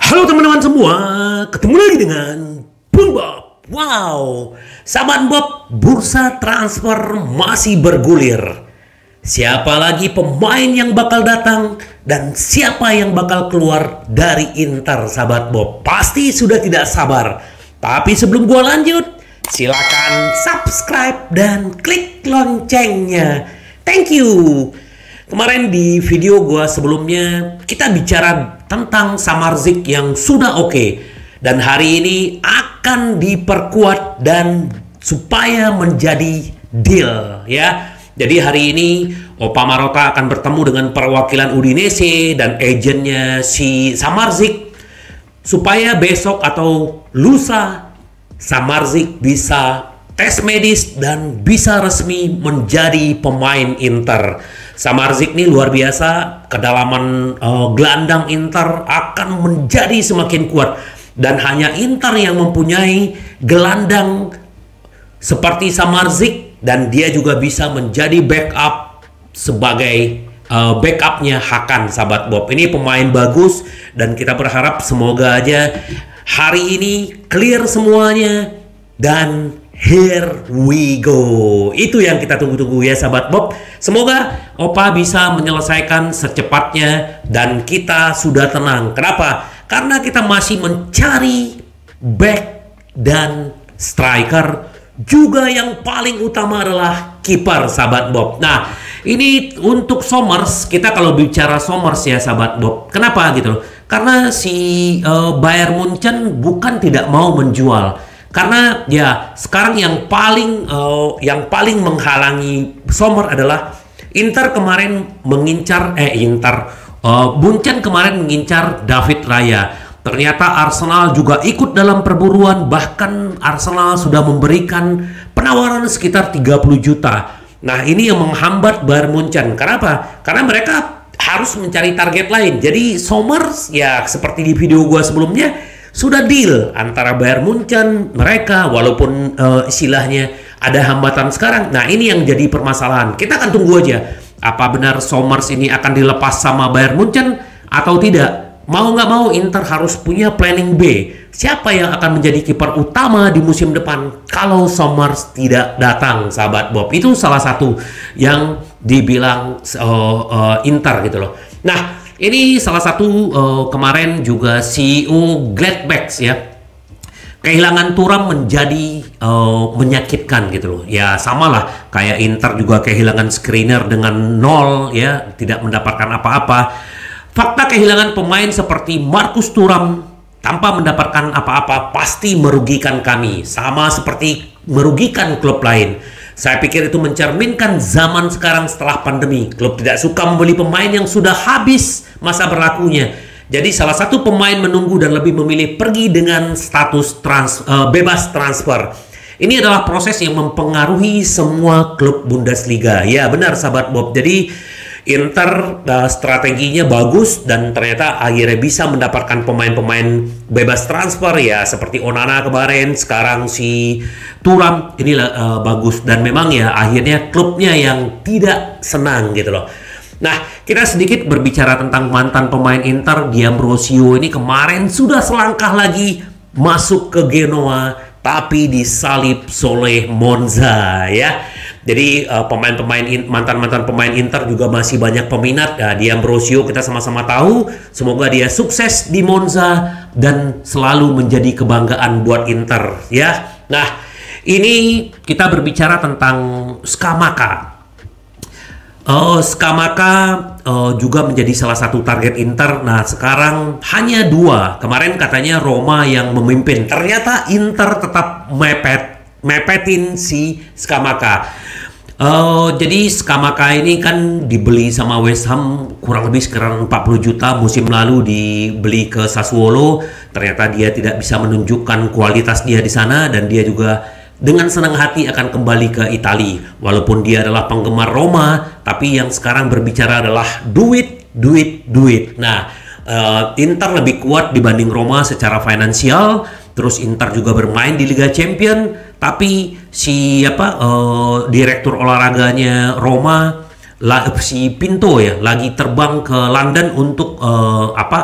Halo teman-teman semua, ketemu lagi dengan Bung Bob. Wow, sahabat Bob, bursa transfer masih bergulir. Siapa lagi pemain yang bakal datang dan siapa yang bakal keluar dari Inter, sahabat Bob? Pasti sudah tidak sabar. Tapi sebelum gua lanjut, silakan subscribe dan klik loncengnya. Thank you. Kemarin di video gua sebelumnya kita bicara tentang Samardzic yang sudah oke, dan hari ini akan diperkuat dan supaya menjadi deal ya. Jadi hari ini Opa Marotta akan bertemu dengan perwakilan Udinese dan agennya si Samardzic supaya besok atau lusa Samardzic bisa tes medis dan bisa resmi menjadi pemain Inter. Samardzic ini luar biasa, kedalaman gelandang Inter akan menjadi semakin kuat, dan hanya Inter yang mempunyai gelandang seperti Samardzic, dan dia juga bisa menjadi backup sebagai backupnya Hakan, sahabat Bob. Ini pemain bagus dan kita berharap semoga aja hari ini clear semuanya dan here we go. Itu yang kita tunggu-tunggu ya, sahabat Bob. Semoga Opa bisa menyelesaikan secepatnya dan kita sudah tenang. Kenapa? Karena kita masih mencari back dan striker, juga yang paling utama adalah kiper, sahabat Bob. Nah, ini untuk Somers, kita kalau bicara Somers ya, sahabat Bob. Kenapa gitu? Karena si Bayern Munchen bukan tidak mau menjual. Karena ya sekarang yang paling menghalangi Sommer adalah Inter kemarin mengincar Munchen kemarin mengincar David Raya. Ternyata Arsenal juga ikut dalam perburuan, bahkan Arsenal sudah memberikan penawaran sekitar 30 juta. Nah, ini yang menghambat Bayern Munchen. Kenapa? Karena mereka harus mencari target lain. Jadi Sommer ya seperti di video gua sebelumnya sudah deal antara Bayern Munchen mereka, walaupun istilahnya ada hambatan sekarang. Nah, ini yang jadi permasalahan. Kita akan tunggu aja apa benar Somers ini akan dilepas sama Bayern Munchen atau tidak. Mau nggak mau Inter harus punya planning B. Siapa yang akan menjadi kiper utama di musim depan kalau Somers tidak datang, sahabat Bob? Itu salah satu yang dibilang Inter gitu loh. Nah, ini salah satu kemarin juga CEO Gladbach ya, kehilangan Thuram menjadi menyakitkan gitu loh. Ya samalah kayak Inter juga kehilangan Skriniar dengan 0 ya, tidak mendapatkan apa-apa. Fakta kehilangan pemain seperti Marcus Thuram tanpa mendapatkan apa-apa pasti merugikan kami, sama seperti merugikan klub lain. Saya pikir itu mencerminkan zaman sekarang setelah pandemi. Klub tidak suka membeli pemain yang sudah habis masa berlakunya. Jadi salah satu pemain menunggu dan lebih memilih pergi dengan status bebas transfer. Ini adalah proses yang mempengaruhi semua klub Bundesliga. Ya benar, sahabat Bob. Jadi Inter strateginya bagus dan ternyata akhirnya bisa mendapatkan pemain-pemain bebas transfer ya, seperti Onana kemarin, sekarang si Thuram ini bagus, dan memang ya akhirnya klubnya yang tidak senang gitu loh. Nah, kita sedikit berbicara tentang mantan pemain Inter. D'Ambrosio ini kemarin sudah selangkah lagi masuk ke Genoa, tapi disalib oleh Monza ya. Jadi mantan-mantan pemain Inter juga masih banyak peminat. Nah, D'Ambrosio kita sama-sama tahu, semoga dia sukses di Monza dan selalu menjadi kebanggaan buat Inter ya. Nah, ini kita berbicara tentang Scamacca. Scamacca juga menjadi salah satu target Inter. Nah, sekarang hanya 2. Kemarin katanya Roma yang memimpin. Ternyata Inter tetap mepetin si Scamacca. Jadi Scamacca ini kan dibeli sama West Ham kurang lebih sekarang 40 juta. Musim lalu dibeli ke Sassuolo. Ternyata dia tidak bisa menunjukkan kualitas dia di sana, dan dia juga dengan senang hati akan kembali ke Italia. Walaupun dia adalah penggemar Roma, tapi yang sekarang berbicara adalah duit. Nah, Inter lebih kuat dibanding Roma secara finansial. Terus Inter juga bermain di Liga Champion, tapi direktur olahraganya Roma si Pinto ya lagi terbang ke London untuk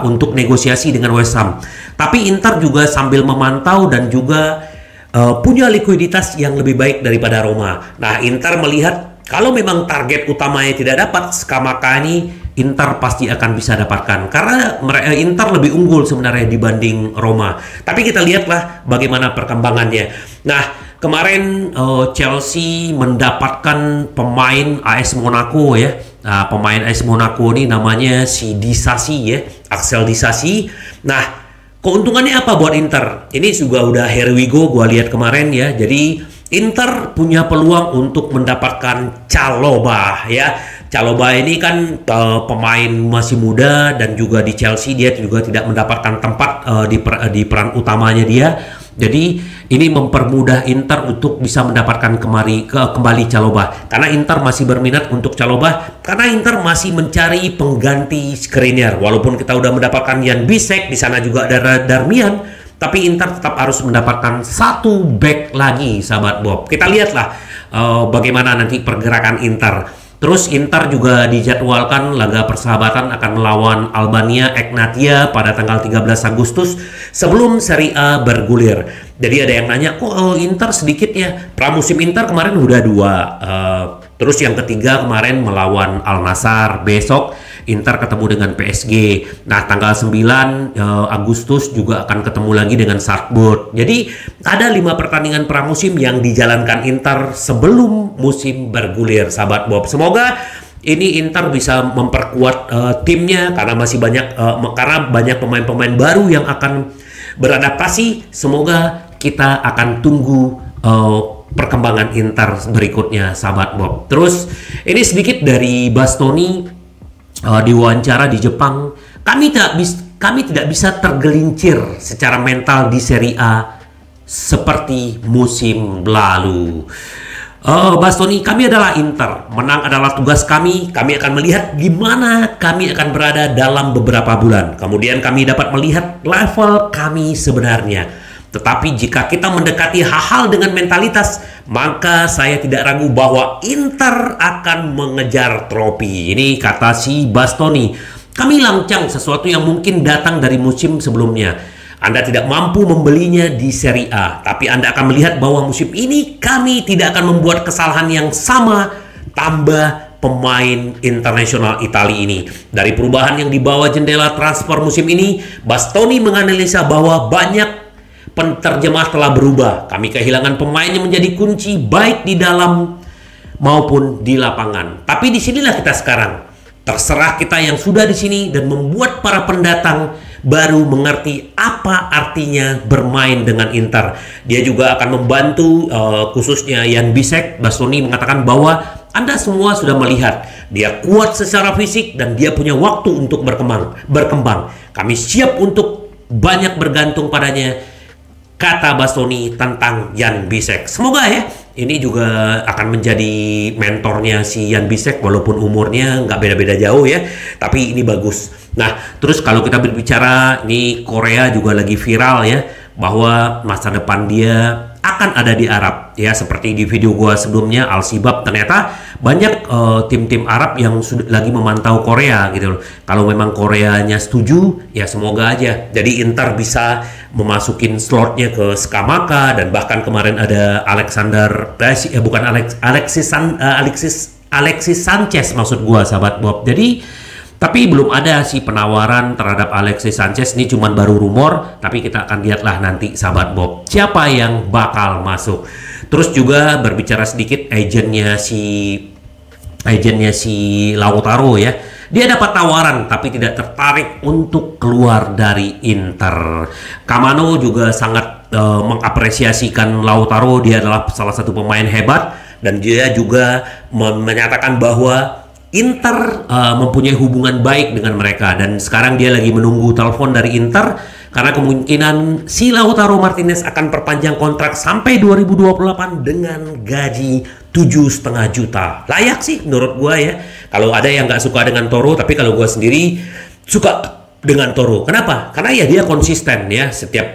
untuk negosiasi dengan West Ham. Tapi Inter juga sambil memantau dan juga punya likuiditas yang lebih baik daripada Roma. Nah, Inter melihat kalau memang target utamanya tidak dapat, Scamacca Inter pasti akan bisa dapatkan karena Inter lebih unggul sebenarnya dibanding Roma. Tapi kita lihatlah bagaimana perkembangannya. Nah, kemarin Chelsea mendapatkan pemain AS Monaco ya. Nah, pemain AS Monaco ini namanya si Disasi ya, Axel Disasi. Nah, keuntungannya apa buat Inter? Ini juga udah here we go gua lihat kemarin ya. Jadi Inter punya peluang untuk mendapatkan Chalobah ya. Chalobah ini kan pemain masih muda dan juga di Chelsea dia juga tidak mendapatkan tempat di peran utamanya dia. Jadi ini mempermudah Inter untuk bisa mendapatkan kembali Chalobah. Karena Inter masih berminat untuk Chalobah karena Inter masih mencari pengganti Skriniar. Walaupun kita udah mendapatkan Jan Bisek, di sana juga ada Darmian, tapi Inter tetap harus mendapatkan satu back lagi, sahabat Bob. Kita lihatlah bagaimana nanti pergerakan Inter. Terus Inter juga dijadwalkan laga persahabatan akan melawan Albania Egnatia pada tanggal 13 Agustus sebelum Serie A bergulir. Jadi ada yang nanya, kok Inter sedikit ya? Pramusim Inter kemarin udah 2. Terus yang ketiga kemarin melawan Al Nassr. Besok Inter ketemu dengan PSG. Nah, tanggal 9 Agustus juga akan ketemu lagi dengan Salzburg. Jadi ada 5 pertandingan pramusim yang dijalankan Inter sebelum musim bergulir, sahabat Bob. Semoga ini Inter bisa memperkuat timnya karena masih banyak pemain-pemain baru yang akan beradaptasi. Semoga kita akan tunggu perkembangan Inter berikutnya, sahabat Bob. Terus ini sedikit dari Bastoni diwawancara di Jepang. Kami tidak bisa tergelincir secara mental di Serie A seperti musim lalu. Bastoni, kami adalah Inter. Menang adalah tugas kami. Kami akan melihat gimana kami akan berada dalam beberapa bulan. Kemudian kami dapat melihat level kami sebenarnya. Tetapi jika kita mendekati hal-hal dengan mentalitas, maka saya tidak ragu bahwa Inter akan mengejar trofi. Ini kata si Bastoni. Kami lancang sesuatu yang mungkin datang dari musim sebelumnya. Anda tidak mampu membelinya di Serie A, tapi Anda akan melihat bahwa musim ini kami tidak akan membuat kesalahan yang sama, tambah pemain internasional Italia ini. Dari perubahan yang dibawa jendela transfer musim ini, Bastoni menganalisa bahwa banyak penerjemah telah berubah. Kami kehilangan pemain yang menjadi kunci baik di dalam maupun di lapangan. Tapi disinilah kita sekarang. Terserah kita yang sudah di sini dan membuat para pendatang baru mengerti apa artinya bermain dengan Inter. Dia juga akan membantu khususnya Jan Bisek. Bastoni mengatakan bahwa Anda semua sudah melihat dia kuat secara fisik dan dia punya waktu untuk berkembang. Kami siap untuk banyak bergantung padanya, kata Bastoni tentang Jan Bisek. Semoga ya ini juga akan menjadi mentornya si Jan Bisek, walaupun umurnya nggak beda-beda jauh ya, tapi ini bagus. Nah, terus kalau kita berbicara, ini Korea juga lagi viral ya, bahwa masa depan dia akan ada di Arab ya, seperti di video gua sebelumnya Al-Shibab. Ternyata banyak tim-tim Arab yang sudah lagi memantau Korea gitu loh. Kalau memang Koreanya setuju ya semoga aja jadi Inter bisa memasukin slotnya ke Scamacca, dan bahkan kemarin ada Alexis Sanchez maksud gua, sahabat Bob. Jadi tapi belum ada sih penawaran terhadap Alexis Sanchez, ini cuman baru rumor, tapi kita akan lihatlah nanti, sahabat Bob, siapa yang bakal masuk. Terus juga berbicara sedikit agennya si Lautaro ya. Dia dapat tawaran tapi tidak tertarik untuk keluar dari Inter. Camano juga sangat mengapresiasikan Lautaro, dia adalah salah satu pemain hebat, dan dia juga menyatakan bahwa Inter mempunyai hubungan baik dengan mereka, dan sekarang dia lagi menunggu telepon dari Inter karena kemungkinan si Lautaro Martinez akan perpanjang kontrak sampai 2028 dengan gaji 7,5 juta. Layak sih menurut gua ya. Kalau ada yang nggak suka dengan Toro, tapi kalau gua sendiri suka dengan Toro. Kenapa? Karena ya dia konsisten ya, setiap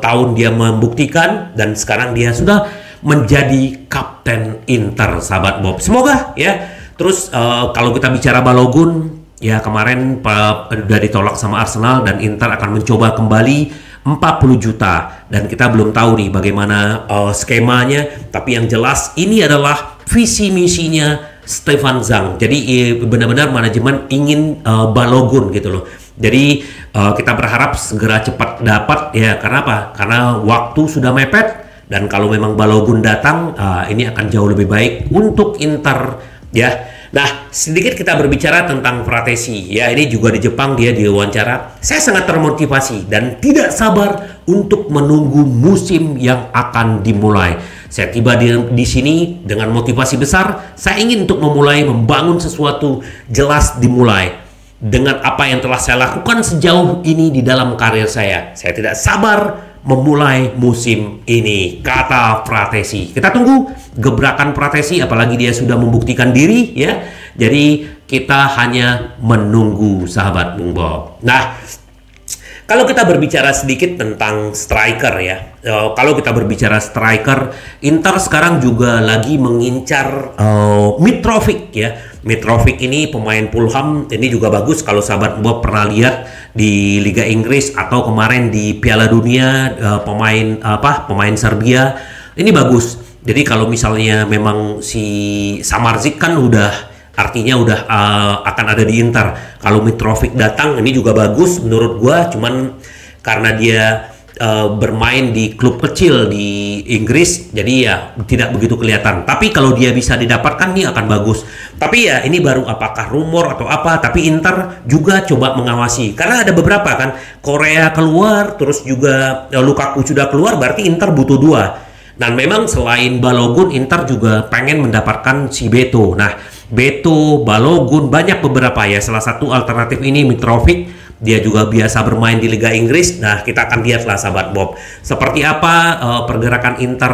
tahun dia membuktikan, dan sekarang dia sudah menjadi kapten Inter, sahabat Bob. Semoga ya Terus kalau kita bicara Balogun, ya kemarin udah ditolak sama Arsenal dan Inter akan mencoba kembali 40 juta. Dan kita belum tahu nih bagaimana skemanya, tapi yang jelas ini adalah visi misinya Stefan Zhang. Jadi benar-benar manajemen ingin Balogun gitu loh. Jadi kita berharap segera cepat dapat ya, karena apa? Karena waktu sudah mepet dan kalau memang Balogun datang ini akan jauh lebih baik untuk Inter ya. Nah, sedikit kita berbicara tentang Fratesi ya. Ini juga di Jepang dia diwawancara. Saya sangat termotivasi dan tidak sabar untuk menunggu musim yang akan dimulai. Saya tiba di sini dengan motivasi besar. Saya ingin untuk memulai membangun sesuatu jelas dimulai. Dengan apa yang telah saya lakukan sejauh ini di dalam karir saya tidak sabar memulai musim ini, kata Fratesi. Kita tunggu gebrakan Fratesi, apalagi dia sudah membuktikan diri ya. Jadi kita hanya menunggu, sahabat Bung Bob. Nah, kalau kita berbicara sedikit tentang striker ya, kalau kita berbicara striker, Inter sekarang juga lagi mengincar Mitrovic ya. Mitrovic ini pemain Fulham, ini juga bagus kalau sahabat Bob pernah lihat di Liga Inggris atau kemarin di Piala Dunia, pemain Serbia, ini bagus. Jadi kalau misalnya memang si Samardzic kan artinya udah akan ada di Inter. Kalau Mitrovic datang ini juga bagus menurut gua, cuman karena dia bermain di klub kecil di Inggris, jadi ya tidak begitu kelihatan. Tapi kalau dia bisa didapatkan nih akan bagus. Tapi ya ini baru apakah rumor atau apa, tapi Inter juga coba mengawasi. Karena ada beberapa kan, Korea keluar, terus juga Lukaku sudah keluar, berarti Inter butuh dua. Dan memang selain Balogun, Inter juga pengen mendapatkan si Beto. Nah, Beto, Balogun, banyak beberapa ya. Salah satu alternatif ini Mitrovic. Dia juga biasa bermain di Liga Inggris. Nah, kita akan lihatlah sahabat Bob seperti apa pergerakan Inter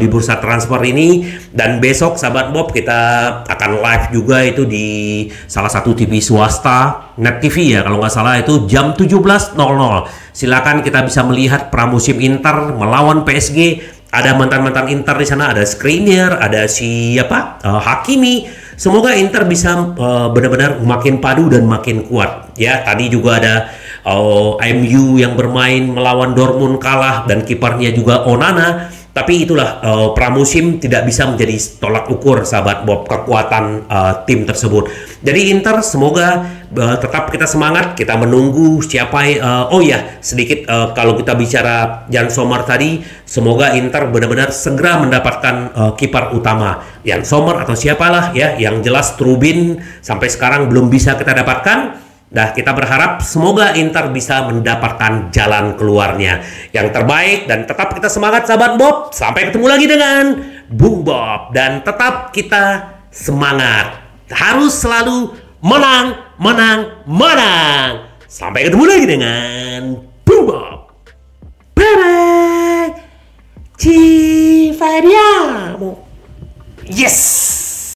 di bursa transfer ini. Dan besok sahabat Bob kita akan live juga itu di salah satu TV swasta, Net TV ya kalau nggak salah, itu jam 17.00. Silakan kita bisa melihat pramusim Inter melawan PSG. Ada mantan-mantan Inter di sana, ada Skriniar, ada siapa? Hakimi. Semoga Inter bisa benar-benar makin padu dan makin kuat. Ya, tadi juga ada MU yang bermain melawan Dortmund kalah dan kipernya juga Onana. Tapi itulah pramusim tidak bisa menjadi tolak ukur sahabat Bob kekuatan tim tersebut. Jadi Inter semoga tetap kita semangat, kita menunggu siapa. Oh ya, sedikit kalau kita bicara Jan Sommer tadi, semoga Inter benar-benar segera mendapatkan kiper utama Jan Sommer atau siapalah ya. Yang jelas Trubin sampai sekarang belum bisa kita dapatkan. Nah, kita berharap semoga Inter bisa mendapatkan jalan keluarnya yang terbaik. Dan tetap kita semangat sahabat Bob. Sampai ketemu lagi dengan Bung Bob. Dan tetap kita semangat. Harus selalu menang, menang, menang. Sampai ketemu lagi dengan Bung Bob. Bye-bye. Ci vediamo. Yes.